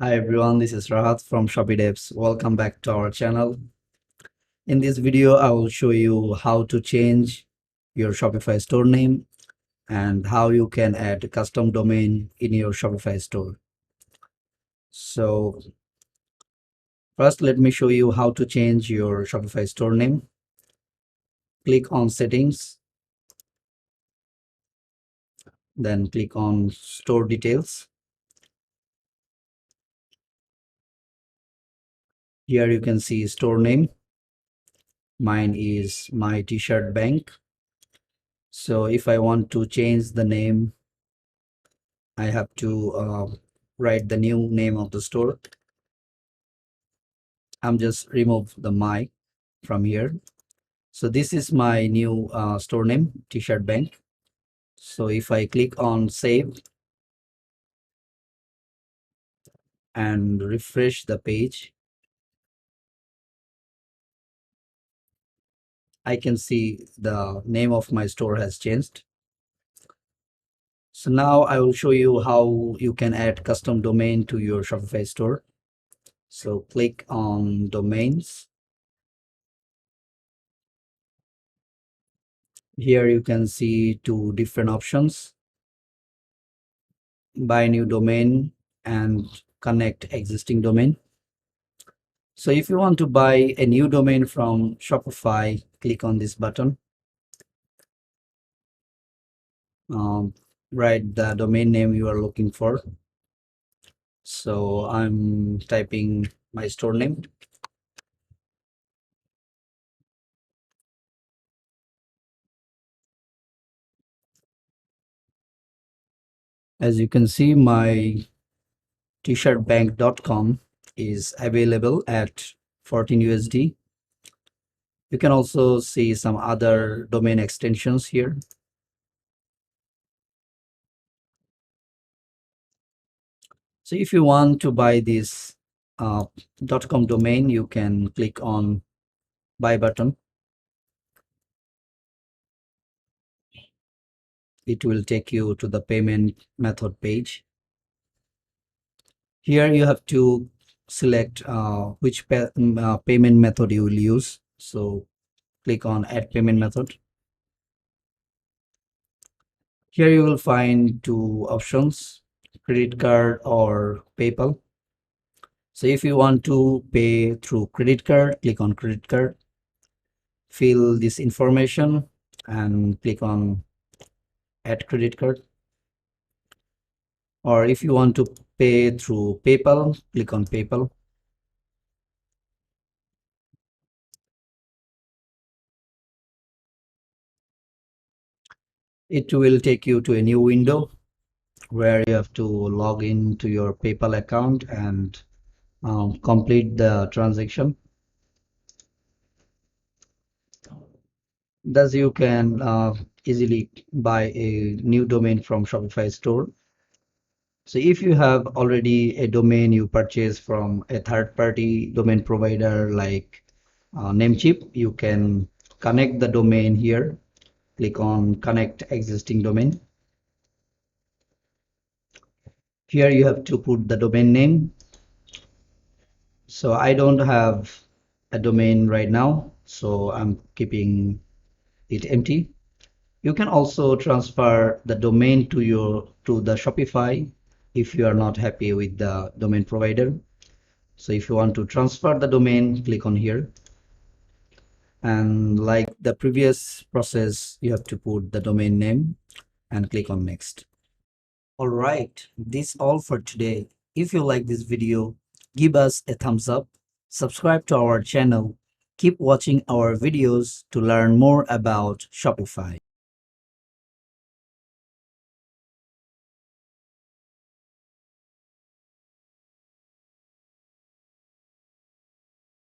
Hi everyone, this is Rahat from ShopiDevs. Welcome back to our channel. In this video, I will show you how to change your Shopify store name and how you can add a custom domain in your Shopify store. So first, let me show you how to change your Shopify store name. Click on Settings, then click on Store Details. Here you can see store name. Mine is My T-Shirt Bank. So if I want to change the name, I have to write the new name of the store. I'm just remove the my from here. So this is my new store name, T-Shirt Bank. So if I click on save and refresh the page, I can see the name of my store has changed. So now I will show you how you can add custom domain to your Shopify store. So click on domains. Here you can see two different options: buy new domain and connect existing domain. So if you want to buy a new domain from Shopify, click on this button. Write the domain name you are looking for. So I'm typing my store name. As you can see, my tshirtbank.com is available at 14 USD. You can also see some other domain extensions here. So if you want to buy this .com domain, you can click on buy button. It will take you to the payment method page. Here you have to select which payment method you will use. So click on add payment method. Here you will find two options, credit card or PayPal. So if you want to pay through credit card, click on credit card. Fill this information and click on add credit card. Or if you want to pay through PayPal, click on PayPal. It will take you to a new window where you have to log in to your PayPal account and complete the transaction. Thus you can easily buy a new domain from Shopify store. So if you have already a domain you purchase from a third-party domain provider like Namecheap, you can connect the domain here. Click on connect existing domain. Here you have to put the domain name. So I don't have a domain right now, so I'm keeping it empty. You can also transfer the domain to the Shopify if you are not happy with the domain provider. So if you want to transfer the domain, click on here. And like the previous process, you have to put the domain name and click on next. All right, this all for today. If you like this video, give us a thumbs up, subscribe to our channel, keep watching our videos to learn more about Shopify.